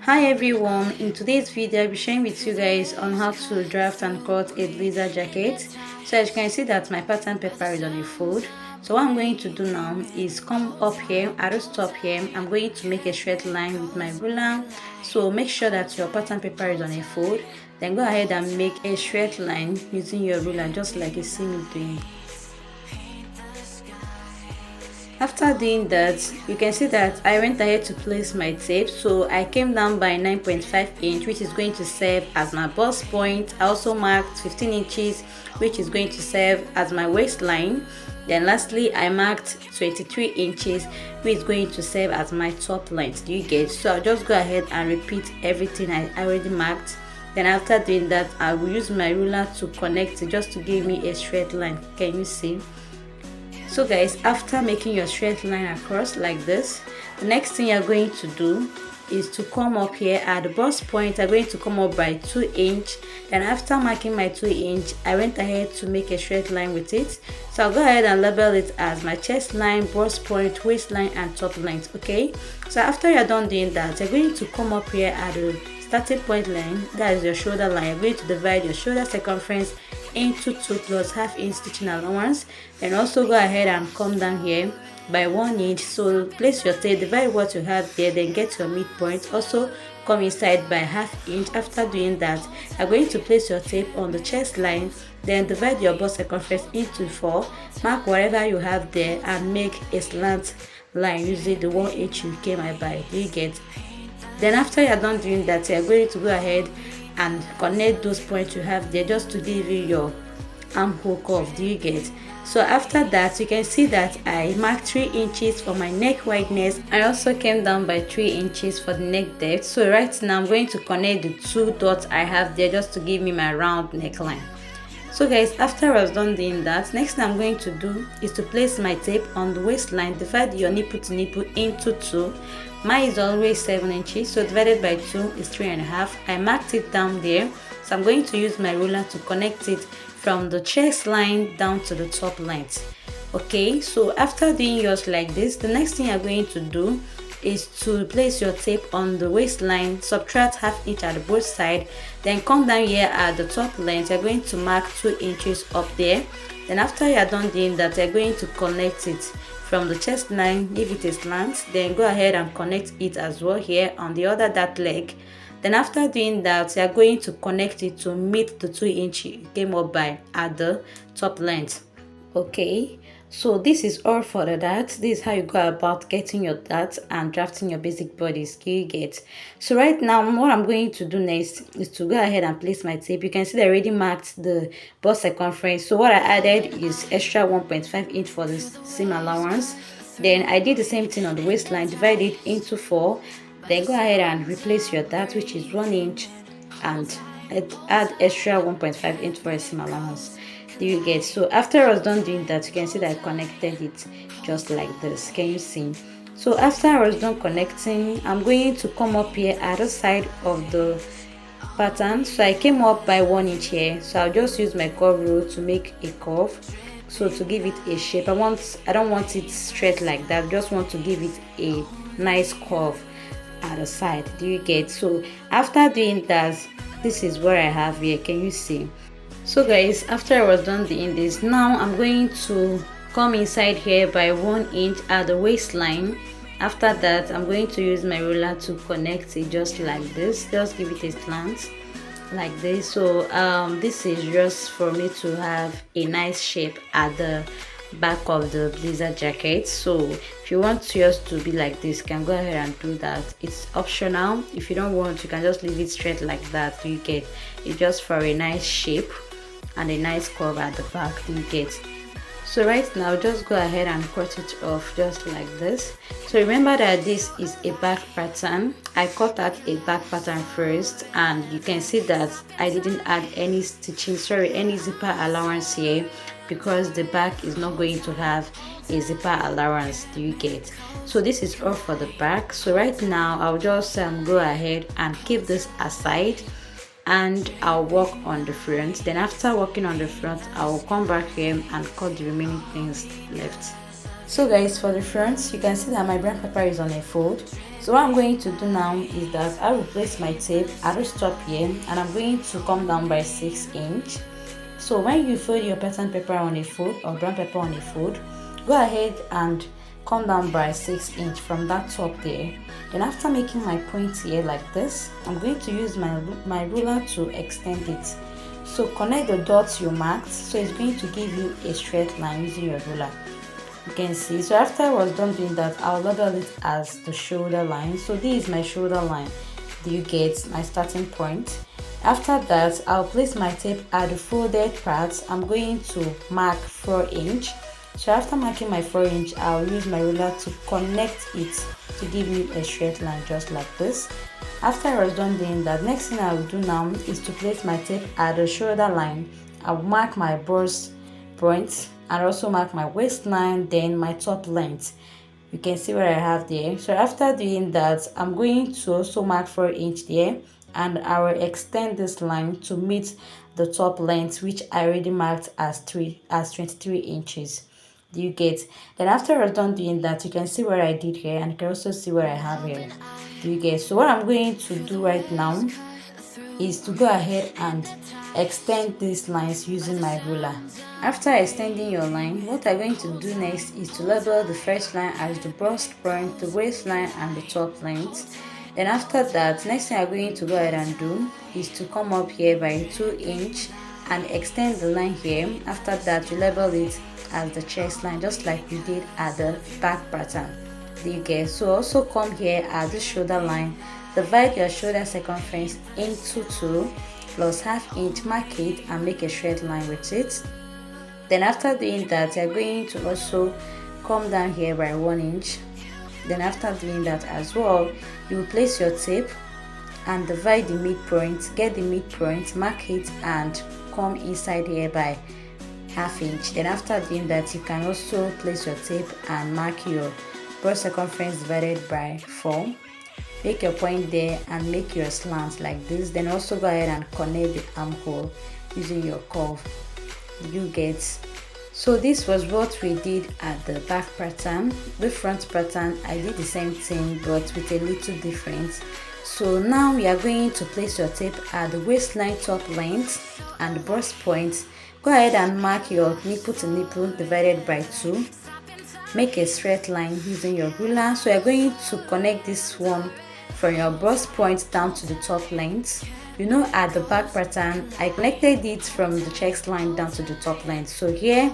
Hi everyone, in today's video I'll be sharing with you guys on how to draft and cut a blazer jacket. So as you can see that my pattern paper is on a fold. So what I'm going to do now is come up here at the top here. I'm going to make a straight line with my ruler. So make sure that your pattern paper is on a fold. Then go ahead and make a straight line using your ruler just like you see me doing. After doing that, you can see that I went ahead to place my tape. So I came down by 9.5 inch, which is going to serve as my bust point. I also marked 15 inches, which is going to serve as my waistline. Then lastly, I marked 23 inches, which is going to serve as my top length. Do you get? So I'll just go ahead and repeat everything I already marked. Then after doing that, I will use my ruler to connect it just to give me a straight line. Can you see? So guys, after making your straight line across like this, the next thing you're going to do is to come up here at the bust point. I'm going to come up by 2 inch. Then after marking my 2 inch, I went ahead to make a straight line with it. So I'll go ahead and label it as my chest line, bust point, waistline and top length. Okay, so after you're done doing that, you're going to come up here at the starting point line, that is your shoulder line. You're going to divide your shoulder circumference into 2 plus half inch stitching allowance, and also go ahead and come down here by 1 inch. So place your tape, divide what you have there, then get your midpoint. Also come inside by half inch. After doing that, you're going to place your tape on the chest line, then divide your bust circumference into 4, mark whatever you have there and make a slant line using the 1 inch you came by. Do you get? Then after you're done doing that, you're going to go ahead and connect those points you have there just to give you your armhole curve. Do you get? So after that, you can see that I marked 3 inches for my neck wideness. I also came down by 3 inches for the neck depth. So right now I'm going to connect the 2 dots I have there just to give me my round neckline. So guys, after I was done doing that, next thing I'm going to do is to place my tape on the waistline. Divide your nipple to nipple into 2. Mine is always 7 inches, so divided by 2 is 3.5. I marked it down there, so I'm going to use my ruler to connect it from the chest line down to the top length. Okay, so after doing yours like this, the next thing you're going to do is to place your tape on the waistline, subtract half inch at both sides, then come down here at the top length. You're going to mark 2 inches up there. Then after you're done doing that, you're going to connect it from the chest line. If it is slant, then go ahead and connect it as well here on the other that leg. Then after doing that, you're going to connect it to meet the 2 inch you came up by at the top length. Okay, so this is all for the dart. This is how you go about getting your dart and drafting your basic body skill get. So right now, what I'm going to do next is to go ahead and place my tape. You can see that I already marked the bust circumference. So what I added is extra 1.5 inch for the seam allowance. Then I did the same thing on the waistline, divide it into 4. Then go ahead and replace your dart, which is 1 inch, and add extra 1.5 inch for a seam allowance. Do you get? So after I was done doing that, you can see that I connected it just like this. Can you see? So after I was done connecting, I'm going to come up here at the side of the pattern. So I came up by 1 inch here, so I'll just use my curve rule to make a curve, so to give it a shape. I don't want it straight like that. I just want to give it a nice curve at the side. Do you get? So after doing that, this is what I have here. Can you see? So guys, after I was done doing this, now I'm going to come inside here by 1 inch at the waistline. After that, I'm going to use my ruler to connect it just like this. Just give it a slant like this. So this is just for me to have a nice shape at the back of the blazer jacket. So if you want yours to be like this, you can go ahead and do that. It's optional. If you don't want, you can just leave it straight like that. You get it just for a nice shape and a nice curve at the back. You get? So right now, just go ahead and cut it off just like this. So remember that this is a back pattern. I cut out a back pattern first, and you can see that I didn't add any stitching, any zipper allowance here, because the back is not going to have a zipper allowance. Do you get? So this is all for the back. So right now, I'll just go ahead and keep this aside, and I'll work on the front. Then after working on the front, I will come back here and cut the remaining things left. So guys, for the front, you can see that my brand paper is on a fold. So what I'm going to do now is that I will place my tape at the top here, and I'm going to come down by 6 inch. So when you fold your pattern paper on a fold or brown paper on a fold, go ahead and come down by 6 inch from that top there. Then after making my point here like this, I'm going to use my ruler to extend it. So connect the dots you marked, so it's going to give you a straight line using your ruler. You can see. So after I was done doing that, I'll label it as the shoulder line. So this is my shoulder line. Do you get my starting point? After that, I'll place my tape at the folded part. I'm going to mark 4 inch. So after marking my 4 inch, I'll use my ruler to connect it to give me a straight line just like this. After I was done doing that, next thing I will do now is to place my tape at the shoulder line. I'll mark my bust point and also mark my waistline, then my top length. You can see what I have there. So after doing that, I'm going to also mark 4 inch there, and I will extend this line to meet the top length, which I already marked as 23 inches. Do you get? Then after I was done doing that, you can see what I did here, and you can also see what I have here. Do you get? So what I'm going to do right now is to go ahead and extend these lines using my ruler. After extending your line, what I'm going to do next is to label the first line as the bust point, the waistline, and the top length. Then after that, next thing I'm going to go ahead and do is to come up here by 2 inch and extend the line here. After that, you label it as the chest line, just like we did at the back pattern. Do you get? So also come here at the shoulder line, divide your shoulder circumference into 2 plus ½ inch, mark it and make a straight line with it. Then after doing that, you're going to also come down here by 1 inch. Then after doing that as well, you will place your tape and divide the midpoint, get the midpoint, mark it and come inside here by ½ inch. Then after doing that, you can also place your tape and mark your bust circumference divided by 4. Make your point there and make your slant like this. Then also go ahead and connect the armhole using your curve. You get? So this was what we did at the back pattern. The front pattern, I did the same thing but with a little difference. So now we are going to place your tape at the waistline top length and the bust point. Go ahead and mark your nipple to nipple divided by 2. Make a straight line using your ruler. So you're going to connect this one from your bust point down to the top length. You know, at the back pattern, I connected it from the chest line down to the top length. So here,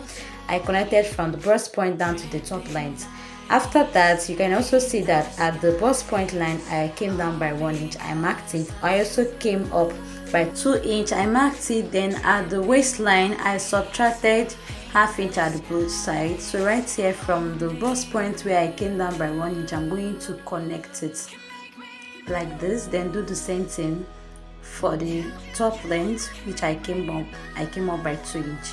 I connected from the bust point down to the top length. After that, you can also see that at the bust point line, I came down by 1 inch. I marked it. I also came up by 2 inch. I marked it. Then at the waistline, I subtracted ½ inch at both sides. So right here from the bust point where I came down by 1 inch, I'm going to connect it like this. Then do the same thing for the top length, which I came up by 2 inch.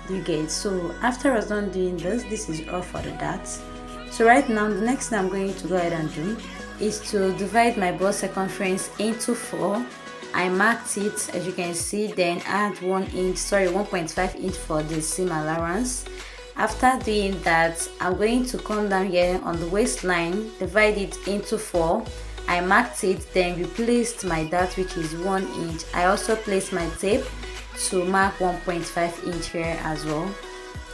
You get? So after I was done doing this is all for the darts. So right now, the next thing I'm going to go ahead and do is to divide my bust circumference into 4. I marked it, as you can see, then add 1.5 inch for the seam allowance. After doing that, I'm going to come down here on the waistline, divide it into 4. I marked it, then replaced my dart, which is 1 inch. I also placed my tape to mark 1.5 inch here as well.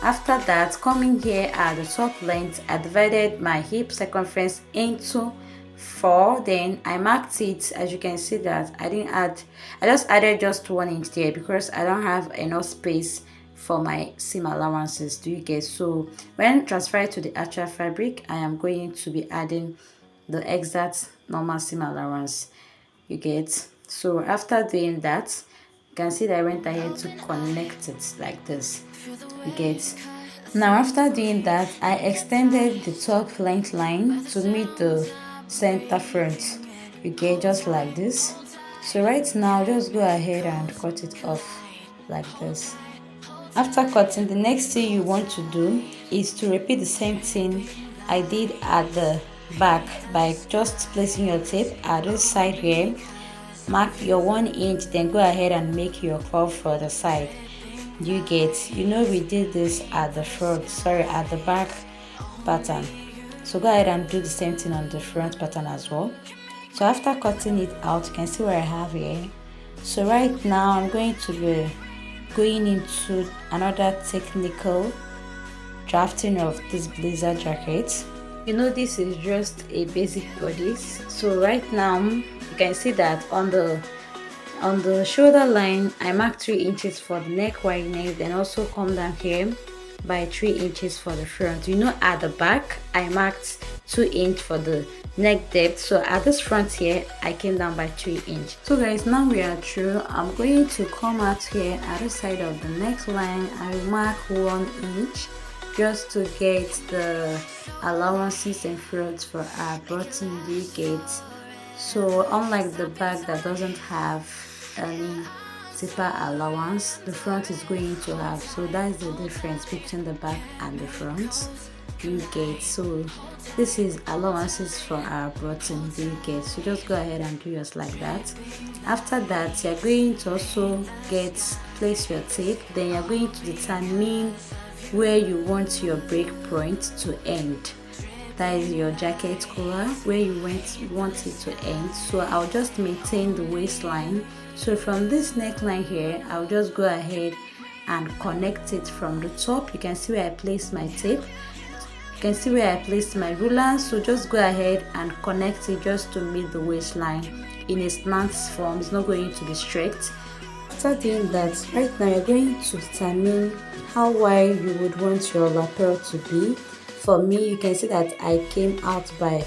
After that, coming here at the top length, I divided my hip circumference into 4. Then I marked it. As you can see that I just added just 1 inch there because I don't have enough space for my seam allowances. Do you get? So when transferred to the actual fabric, I am going to be adding the exact normal seam allowance. You get? So after doing that, you can see that I went ahead to connect it like this. You get? Now after doing that, I extended the top length line to meet the center front. You get? Just like this. So right now, just go ahead and cut it off like this. After cutting, the next thing you want to do is to repeat the same thing I did at the back by just placing your tape at this side here. Mark your 1 inch, then go ahead and make your curve for the side. You get? You know we did this at the front, at the back pattern. So go ahead and do the same thing on the front pattern as well. So after cutting it out, you can see what I have here. So right now I'm going to be going into another technical drafting of this blazer jacket. You know, this is just a basic bodice. So right now you can see that on the shoulder line I marked 3 inches for the neck wideness, then also come down here by 3 inches for the front. You know, at the back I marked 2 inch for the neck depth, so at this front here I came down by 3 inch. So guys, now we are through. I'm going to come out here at the side of the neckline. I mark 1 inch just to get the allowances in front for our button V-gate. So unlike the back that doesn't have any zipper allowance, the front is going to have. So that's the difference between the back and the front V-gate. So this is allowances for our button V-gate. So just go ahead and do yours like that. After that, you're going to also place your tape. Then you're going to determine where you want your break point to end. That is your jacket collar, where you want it to end. So I'll just maintain the waistline. So from this neckline here, I'll just go ahead and connect it from the top. You can see where I placed my tape. You can see where I placed my ruler. So just go ahead and connect it just to meet the waistline in a slant form. It's not going to be straight. After doing that, right now you're going to determine how wide you would want your lapel to be. For me, you can see that I came out by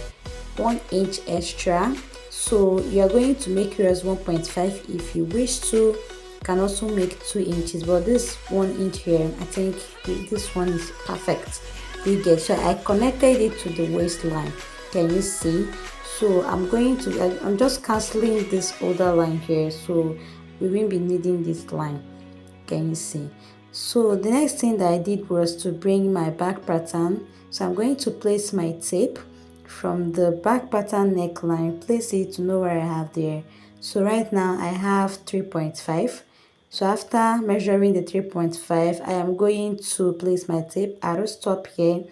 1 inch extra. So you're going to make yours 1.5 if you wish to. You can also make 2 inches, but this 1 inch here, I think this one is perfect. You get, so I connected it to the waistline. Can you see? So I'm just canceling this older line here, so we won't be needing this line. Can you see? So the next thing that I did was to bring my back pattern. So I'm going to place my tape from the back pattern neckline, place it to know where I have there. So right now I have 3.5. So after measuring the 3.5, I am going to place my tape at the top here.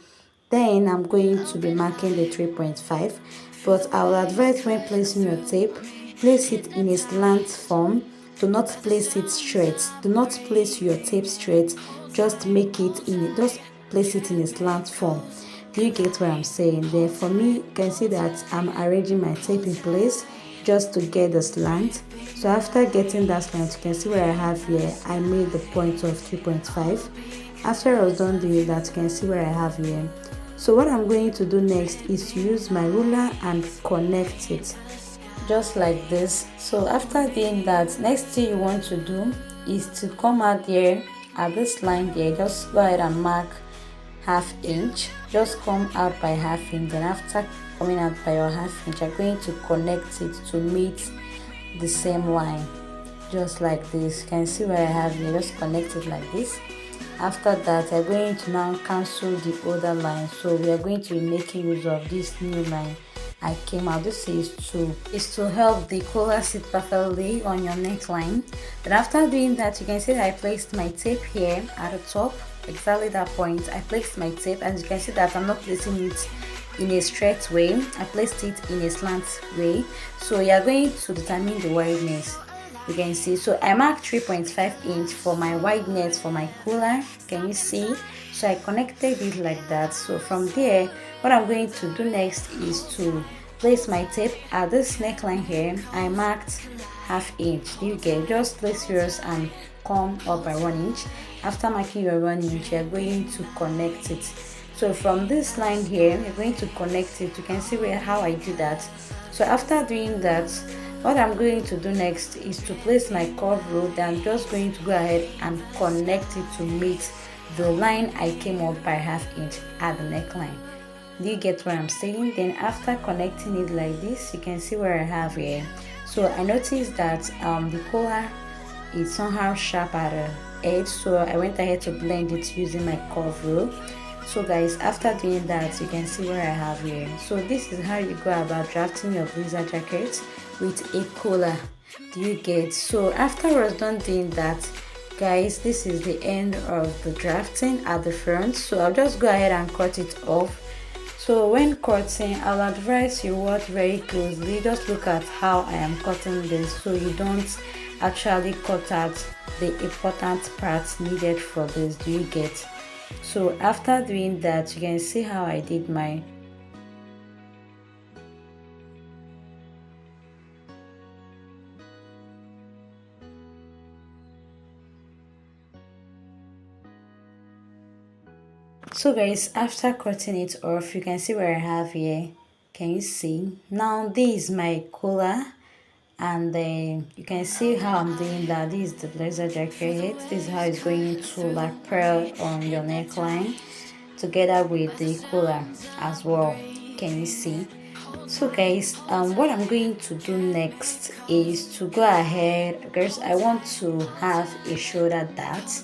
Then I'm going to be marking the 3.5. But I will advise when placing your tape, place it in a slant form. Do not place it straight. Do not place your tape straight. Just place it in a slant form. Do you get what I'm saying? There, for me, you can see that I'm arranging my tape in place just to get the slant. So after getting that slant, you can see where I have here, I made the point of 3.5. After I was done doing that, you can see where I have here. So what I'm going to do next is to use my ruler and connect it just like this. So after doing that, next thing you want to do is to come out there at this line there. Just go ahead and mark ½ inch. Just come out by ½ inch, and after coming out by your ½ inch, you're going to connect it to meet the same line just like this. You can see where I have here. Just connect it like this. After that, you're going to now cancel the older line. So we are going to be making use of this new line I came out. This is to help the collar sit perfectly on your neckline. But after doing that, you can see that I placed my tape here at the top, exactly that point. I placed my tape, and you can see that I'm not placing it in a straight way. I placed it in a slant way. So you are going to determine the wideness. You can see, so I marked 3.5 inch for my wideness for my collar. Can you see? So I connected it like that. So from there, what I'm going to do next is to place my tape at this neckline here. I marked ½ inch. You get, just place yours and come up by 1 inch. After marking your 1 inch, you're going to connect it. So from this line here, you're going to connect it. You can see how I do that. So after doing that, what I'm going to do next is to place my curve rule. I'm just going to go ahead and connect it to meet the line I came up by ½ inch at the neckline. Do you get what I'm saying? Then after connecting it like this, you can see where I have here. So I noticed that the collar is somehow sharp at the edge, so I went ahead to blend it using my curve rule. So guys, after doing that, you can see where I have here. So this is how you go about drafting your blazer jacket with a collar. Do you get? So after I was done doing that, guys, this is the end of the drafting at the front. So I'll just go ahead and cut it off. So when cutting, I'll advise you watch very closely. Just look at how I am cutting this so you don't actually cut out the important parts needed for this. Do you get? So after doing that, you can see how I did my So guys, after cutting it off, you can see where I have here. Can you see? Now this is my collar, and then you can see how I'm doing that. This is the blazer jacket. This is how it's going to like pearl on your neckline together with the collar as well. Can you see? So guys, what I'm going to do next is to go ahead, guys. I want to have a shoulder dart.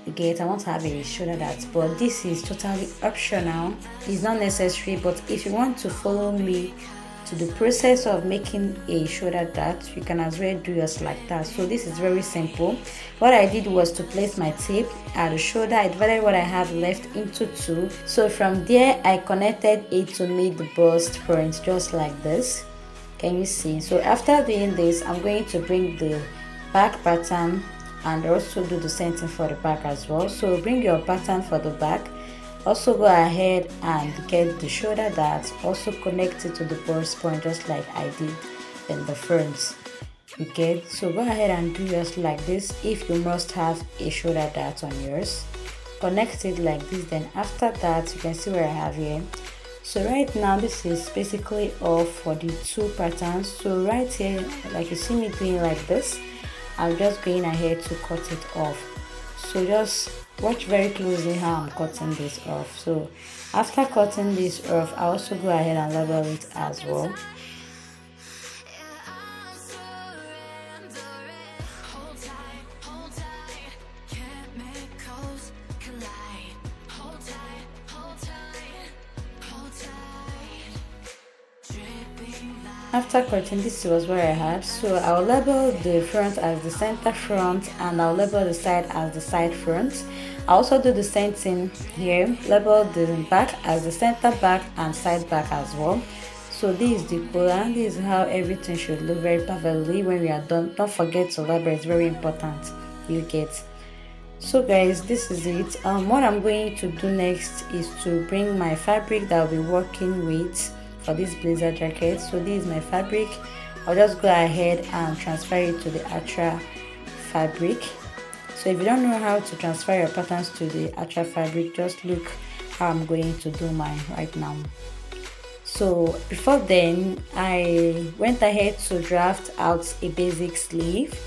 I want to have a shoulder dart, but this is totally optional. It's not necessary, but if you want to follow me to the process of making a shoulder dart, you can as well do yours like that. So this is very simple. What I did was to place my tape at the shoulder. I divided what I have left into two, so from there I connected it to meet the bust front, just like this. Can you see? So after doing this, I'm going to bring the back pattern and also do the same thing for the back as well. So bring your pattern for the back, also go ahead and get the shoulder dart, also connect it to the bust point just like I did in the front. Okay, so go ahead and do yours like this. If you must have a shoulder dart on yours, connect it like this. Then after that, you can see where I have here. So right now this is basically all for the two patterns. So right here, like you see me doing like this, I'm just going ahead to cut it off. So just watch very closely how I'm cutting this off. So after cutting this off, I also go ahead and level it as well. After cutting, this was where I had, so I'll label the front as the center front and I'll label the side as the side front. I also do the same thing here, label the back as the center back and side back as well. So this is the collar. This is how everything should look very perfectly when we are done. Don't forget to label, it's very important. You get. So guys, this is it. What I'm going to do next is to bring my fabric that I'll be working with for this blazer jacket. So this is my fabric. I'll just go ahead and transfer it to the actual fabric. So if you don't know how to transfer your patterns to the actual fabric, just look how I'm going to do mine right now. So before then, I went ahead to draft out a basic sleeve,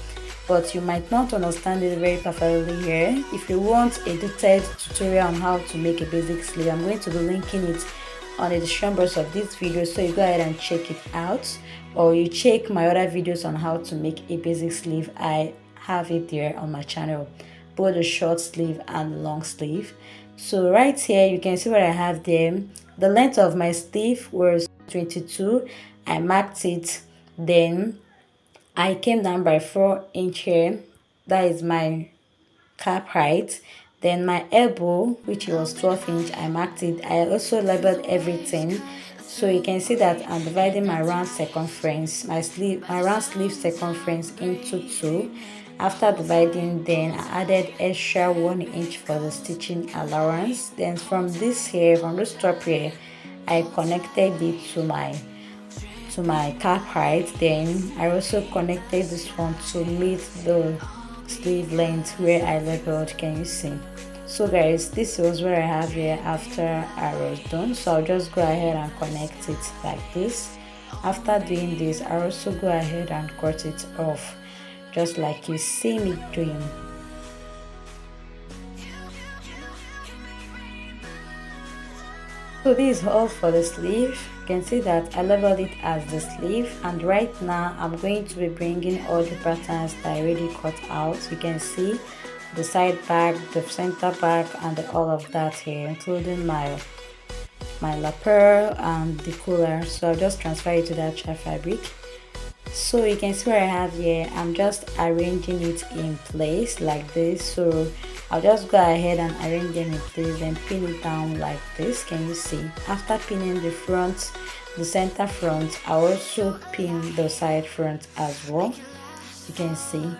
but you might not understand it very perfectly here. If you want a detailed tutorial on how to make a basic sleeve, I'm going to be linking it on the description box of this video, so you go ahead and check it out, or you check my other videos on how to make a basic sleeve. I have it there on my channel, both the short sleeve and long sleeve. So right here you can see what I have there. The length of my sleeve was 22. I marked it, then I came down by 4 inches here. That is my cap height. Then my elbow, which was 12 inch, I marked it. I also labeled everything, so you can see that I'm dividing my round circumference, my round sleeve circumference into two. After dividing, then I added extra 1 inch for the stitching allowance. Then from this here, from this top here, I connected it to my cap height. Then I also connected this one to meet the sleeve length where I labeled. Can you see? So guys, this was what I have here after I was done. So I'll just go ahead and connect it like this. After doing this, I also go ahead and cut it off, just like you see me doing. So this is all for the sleeve. You can see that I labeled it as the sleeve, and right now I'm going to be bringing all the patterns that I already cut out. You can see the side back, the center back, and all of that here, including my lapel and the collar. So I'll just transfer it to the actual fabric. So you can see what I have here. I'm just arranging it in place like this. So I'll just go ahead and arrange them in place, then pin it down like this. Can you see? After pinning the front, the center front, I also pin the side front as well. You can see.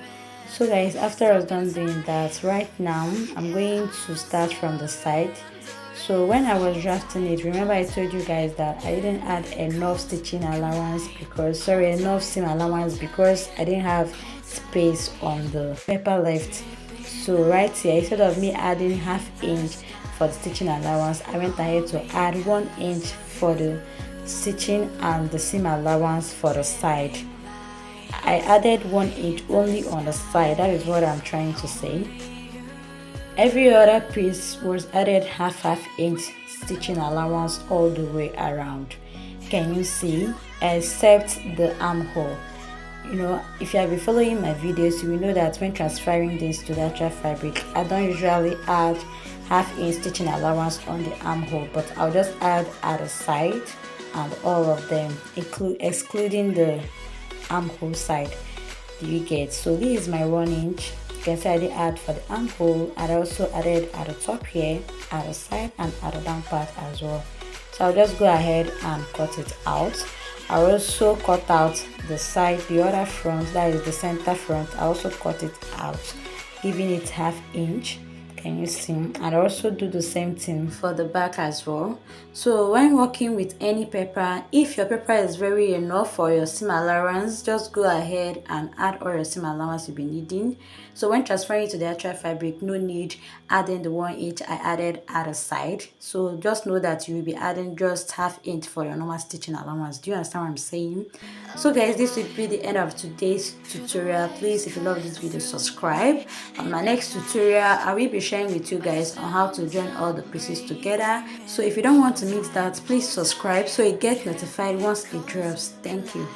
So guys, after I was done doing that, right now I'm going to start from the side. So when I was drafting it, remember I told you guys that I didn't add enough stitching allowance enough seam allowance because I didn't have space on the paper left. So right here, instead of me adding ½ inch for the stitching allowance, I went ahead to add 1 inch for the stitching and the seam allowance for the side. I added 1 inch only on the side, that is what I'm trying to say. Every other piece was added half inch stitching allowance all the way around. Can you see? Except the armhole. You know, if you have been following my videos, you will know that when transferring this to the actual fabric, I don't usually add ½ inch stitching allowance on the armhole, but I'll just add at the side and all of them, excluding the armhole side. Do you get? So this is my 1 inch. You can see I did add for the armhole, and I also added at the top here, at the side, and at the down part as well. So I'll just go ahead and cut it out. I also cut out the side, the other front, that is the center front. I also cut it out, giving it ½ inch. Can you see? And I also do the same thing for the back as well. So when working with any paper, if your paper is very enough for your seam allowance, just go ahead and add all your seam allowance you'll be needing. So when transferring to the actual fabric, no need adding the 1 inch I added at the side. So just know that you will be adding just ½ inch for your normal stitching allowance. Do you understand what I'm saying? So guys, this will be the end of today's tutorial. Please, if you love this video, subscribe. On my next tutorial, I will be sharing with you guys on how to join all the pieces together. So if you don't want to miss that, please subscribe so you get notified once it drops. Thank you.